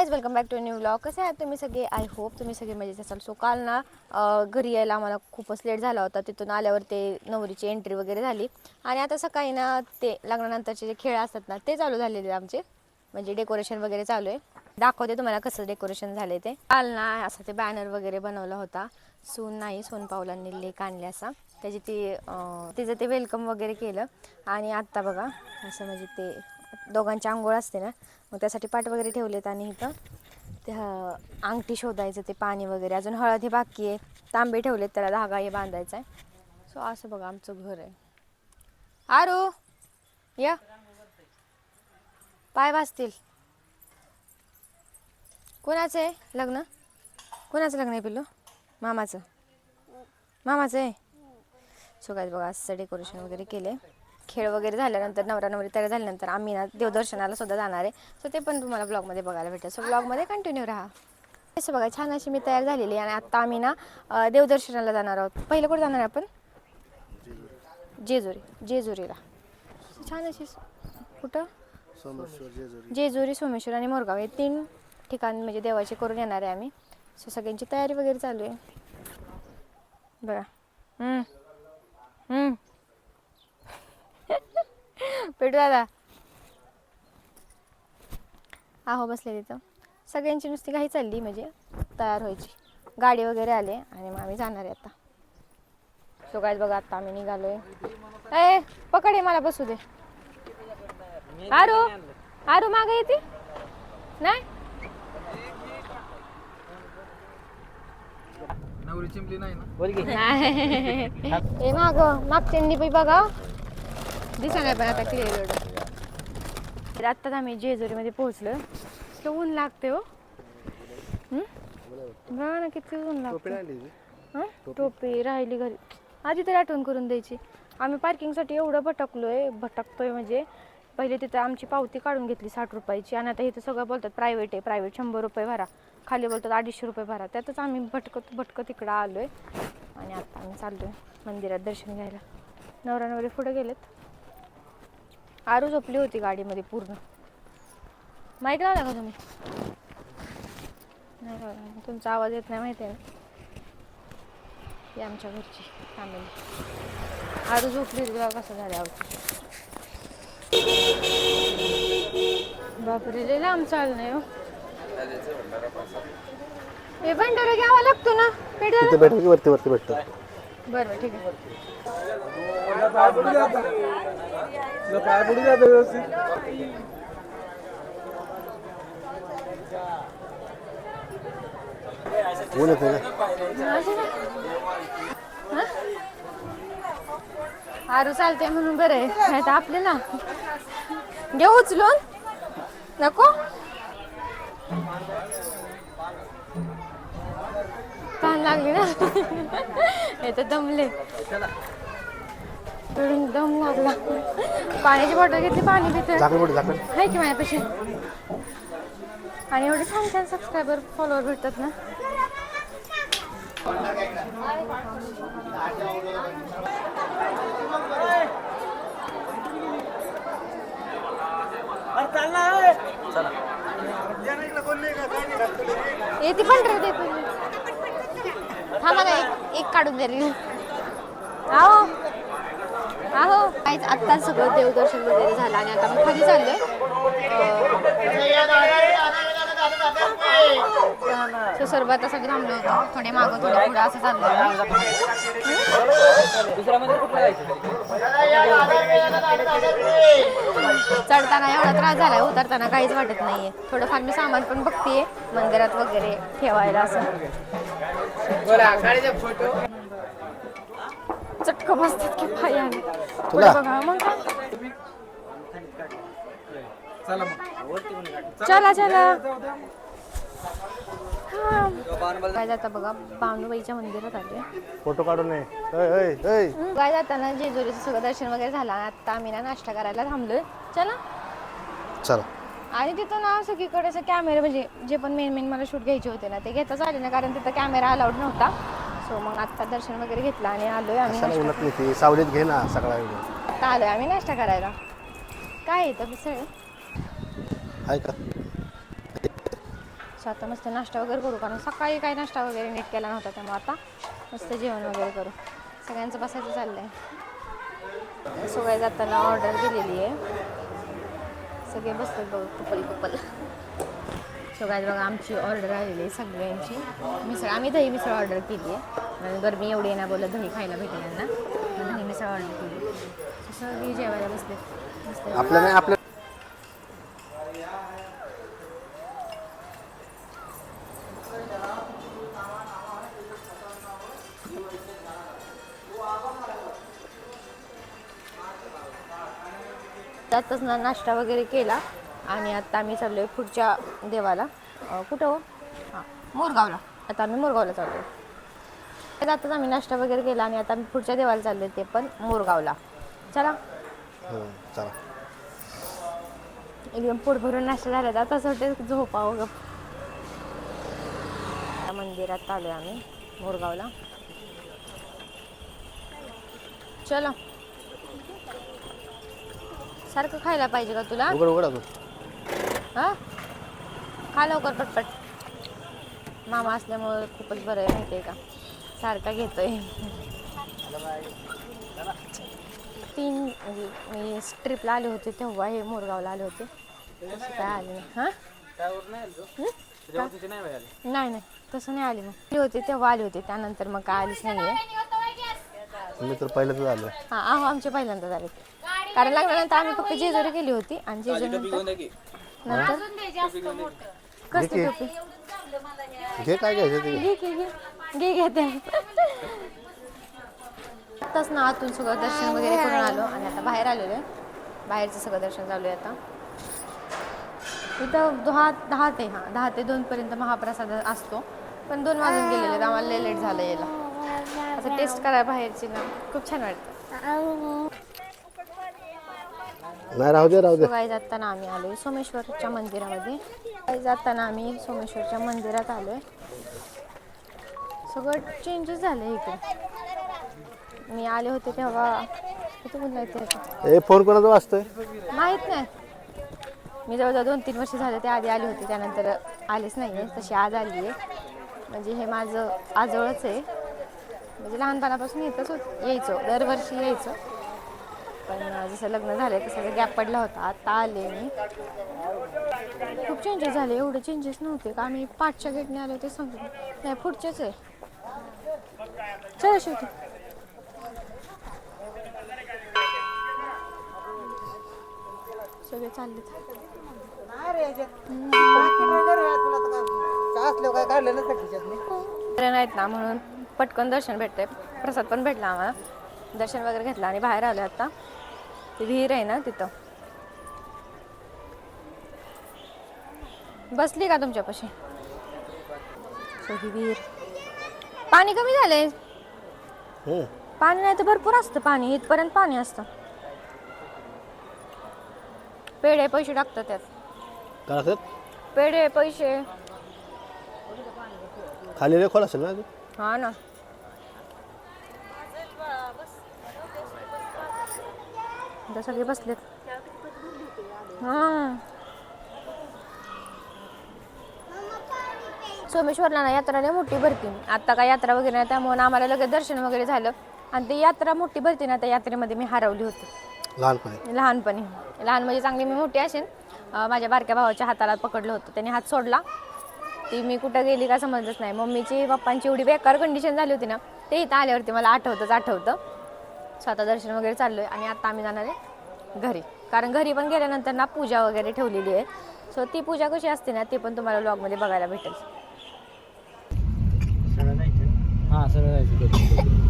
Guys welcome back to new vlog. कसे आहात तुम्ही सगळे? आय होप तुम्ही सगळे मजेत असाल. सो काल ना घरी यायला आम्हाला खूपच लेट झाला होता. तिथून आल्यावर ते नवरीची एंट्री वगैरे झाली आणि आता सकाळी ना ते लग्नानंतरचे जे खेळ असतात ना ते चालू झालेले आमचे, म्हणजे डेकोरेशन वगैरे चालू आहे. दाखवते तुम्हाला कसं डेकोरेशन झाले ते. काल ना असं ते बॅनर वगैरे बनवला होता. सून नाही सोन पावलांनी लेक आणले असा, त्याची तिचं ते वेलकम वगैरे केलं. आणि आत्ता बघा असं म्हणजे ते दोघांची आंघोळ असते ना, मग त्यासाठी पाट वगैरे ठेवलेत. आणि इथं ते अंगठी शोधायचं, ते पाणी वगैरे, अजून हळद हे बाकी आहे. तांबे ठेवलेत, त्याला धागा हे बांधायचा आहे. सो असं बघा आमचं घर आहे. आरू या, पाय वाजतील. कोणाचं आहे लग्न? कोणाचं लग्न आहे पिल्लू? मामाचं. मामाचं आहे. सो काय बघा असं डेकोरेशन वगैरे केले. खेळ वगैरे झाल्यानंतर नवरा नवरी तयार झाल्यानंतर आम्ही ना देवदर्शनाला सुद्धा जाणार आहे. सो ते पण तुम्हाला ब्लॉगमध्ये बघायला भेटेल. सो ब्लॉगमध्ये कंटिन्यू राहा. असं बघा छान अशी मी तयार झालेली आहे आणि आत्ता आम्ही ना देवदर्शनाला जाणार आहोत. पहिलं कुठं जाणार आहे आपण? जेजुरीला. छान अशी कुठं? जेजुरी, सोमेश्वर आणि मोरगाव हे 3 ठिकाण म्हणजे देवाचे करून येणार आहे आम्ही. सो सगळ्यांची तयारी वगैरे चालू आहे बघा. पेटू दादा आहो बसले तिथं. सगळ्यांची नुसती घाई चालली म्हणजे तयार व्हायची. गाडी वगैरे आले आणि मग आम्ही जाणार आहे आता. सो गाईज बघा आता आम्ही निघालोय. ए पकडे मला बसू दे. आरू मागे येते नाही. नवरी चिंपली नाही ना. ए मागच्यांनी पण बघा दिसा नाही पण आता क्लिअर एवढं. आत्ताच आम्ही जेजुरीमध्ये पोहोचलो. ऊन लागते हो. बघा ना किती ऊन लागते. टोपी राहिली घरी, आधी तरी आठवण करून द्यायची. आम्ही पार्किंगसाठी एवढं भटकतोय म्हणजे पहिले तिथं आमची पावती काढून घेतली 60 रुपयाची आणि आता इथं सगळं बोलतात प्रायव्हेट आहे, प्रायव्हेट 100 रुपये भरा, खाली बोलतात 250 रुपये भरा. त्यातच आम्ही भटकत इकडं आलो आहे. आणि आता आम्ही चाललो आहे मंदिरात दर्शन घ्यायला. नवरा नवरी पुढे गेलेत. आरू झोपली होती गाडीमध्ये पूर्ण. माईक लावला का तुम्ही? नाही लावला. तुमचा आवाज येत नाही माहिती आहे ना. ही आमच्या घरची फॅमिली. आरू झोपली तुला कसं झालं आहोत. बापरे लय लांब चालणं आहे हो. हे भंडारा घ्यावा लागतो ना. तिथे भेटेल की वरती भेटतो. बरं ठीक आहे. ऊन येते का? आरू चालते म्हणून बरं आहे. नाही तर आपले ना घेऊ उचलून नको. ताण लागली ना. हे तर दमले, दम लागला. पाण्याची बॉटल घेतली, पाणी पिते आहे की माझ्यापाशी. आणि एवढे छान छान सबस्क्रायबर फॉलोअर भेटतात ना. येते पण रे थांबा ना एक काढून द्या रे. आहो काहीच आत्ताच सगळं देवदर्शन वगैरे झालं आणि आता मी खाली चाललोय. सरबतासाठी थांबलो होतो. थोडे मागं थोडे पुढं असं चाललं. चढताना एवढा त्रास झालाय, उतरताना काहीच वाटत नाहीये. थोडंफार मी सामान पण बघतेय मंदिरात वगैरे ठेवायला असं. चटक बसतात की पायाने. बघा मग चला काय जाता बघा बाणूबाईच्या मंदिरात आले. फोटो काढून काय जाताना जेजुरीचं सगळं दर्शन वगैरे झालं. आता आम्ही ना नाश्ता करायला थांबलोय. चला. आणि तिथं ना सगळीकडे असं कॅमेरा म्हणजे जे पण मेन मला शूट घ्यायचे होते ना ते घेताच आले ना, कारण तिथं कॅमेरा अलाउड नव्हता. सो मग आत्ता दर्शन वगैरे घेतलं आणि आलोय आम्ही. सावलीत घे ना सगळा. आता आलोय आम्ही नाश्ता करायला. काय येतं मिसळ आहे का? सो आता मस्त नाश्ता वगैरे करू, कारण सकाळी काही नाश्ता वगैरे नीट केला नव्हता, त्यामुळे आता मस्त जेवण वगैरे करू. सगळ्यांचं बसायचं चाललं आहे. सगळे जाताना ऑर्डर दिलेली आहे, सगळे बसतात बघ कपल. सगळ्यात बघा आमची ऑर्डर आलेली आहे सगळ्यांची. मिसळ, आम्ही दही मिसळ ऑर्डर केली आहे. गरमी एवढी आहे ना, बोलत दही खायला भेटेल यांना, दही मिसळ ऑर्डर केली. सगळी जेवायला बसले. आपल्या नाही आपल्या त्यातच ना नाश्ता वगैरे केला आणि आता आम्ही चाललो आहे पुढच्या देवाला. कुठं हो? हां, मोरगावला. आता आम्ही मोरगावला चाललो आहे. त्यातच आम्ही नाश्ता वगैरे केला आणि आता आम्ही पुढच्या देवाला चाललो आहे, ते पण मोरगावला. चला चला. एकदम पोट भरून नाश्ता झाला तर आता वाटतं झोपावं गप. मंदिरात आलो आम्ही मोरगावला. चला, सारखं खायला पाहिजे का तुला? उघड अजून. हां, खा लवकर पटपट. मामा असल्यामुळे खूपच बरं आहे, माहिती आहे का, सारखा घेतोय. 3 म्हणजे मी ट्रिपला आले होते तेव्हा हे मोरगावला आले होते, तसं काय आले नाही. हां नाही तसं नाही आले. मग आले होते तेव्हा आले होते, त्यानंतर मग काय आलीच नाही आहे. मी तर पहिल्यांदाच आलो. हां आहो, आमचे पहिल्यांदा झाले, कारण लग्नानंतर आम्ही फक्त जेजुरी गेली होती आणि जेजुरी नंतर कसली टोपी घे, काय घ्यायचं ते घे घेते. आताच ना आतून सगळं दर्शन वगैरे करून आलो आणि आता बाहेर आलेलो आहे. बाहेरचं सगळं दर्शन चालू आहे आता. इथं 10 ते 2 पर्यंत महाप्रसाद असतो, पण 2 वाजून गेलेले आहेत, आम्हाला लय लेट झालं यायला. असं टेस्ट करायला बाहेरची ना खूप छान वाटतं. नाही, राहू दे. सकाळी जाताना आम्ही आलो सोमेश्वरच्या मंदिरामध्ये. आम्ही सोमेश्वरच्या मंदिरात आलो आहे. सगळं चेंजेस झाले इकडे. मी आले होते तेव्हा किती मुलं येते फोन कोणाचा वाजतोय माहीत नाही. मी जवळजवळ 2-3 वर्ष झाले ते आधी आले होते, त्यानंतर आलेच नाही आहे. तशी आज आली आहे, म्हणजे हे माझं आजोळच आहे. म्हणजे लहानपणापासून यायचो, दरवर्षी यायचो, पण जसं लग्न झालं तसं गॅप पडला होता. आता आले मी. खूप चेंजेस झाले, एवढे चेंजेस नव्हते का. आम्ही पाठच्या गेटने आलो ते सांगतो नाही, पुढचेच आहे. चला शेवटी सगळे चालले नाहीत ना, म्हणून पटकन दर्शन भेटतंय. प्रसाद पण भेटला आम्हाला, दर्शन वगैरे घेतलं आणि बाहेर आलो. आता ती विहीर आहे ना, तिथं बसली का तुमच्यापाशी? ही विहीर. पाणी कमी झालंय. पाणी नाही तर भरपूर असतं पाणी, इथपर्यंत पाणी असतं. पेढे पैसे टाकतात त्यात. पेढे पैसे खाली रे खोल असेल ना. हा ना, सगळे बसलेत. हां, सोमेश्वरला ना यात्रा लय मोठी भरती. आता काय यात्रा वगैरे नाही, त्यामुळे आम्हाला लगेच दर्शन वगैरे झालं. आणि ती यात्रा मोठी भरती ना, त्या यात्रेमध्ये मी हरवली होती लहानपणी. लहान म्हणजे चांगली मी मोठी असेल. माझ्या बारक्या भावाच्या हाताला पकडलं होतं, त्याने हात सोडला, ती मी कुठं गेली का समजलंच नाही. मम्मीची पप्पांची एवढी बेकार कंडिशन झाली होती ना, ते इथं आल्यावरती मला आठवतं. स्वतः दर्शन वगैरे चाललो आहे आणि आता आम्ही जाणार आहे घरी, कारण घरी पण गेल्यानंतर ना पूजा वगैरे ठेवलेली आहे. सो ती पूजा कशी असते ना, ते पण तुम्हाला व्लॉगमध्ये बघायला भेटेल. हां, सरळ जायचं.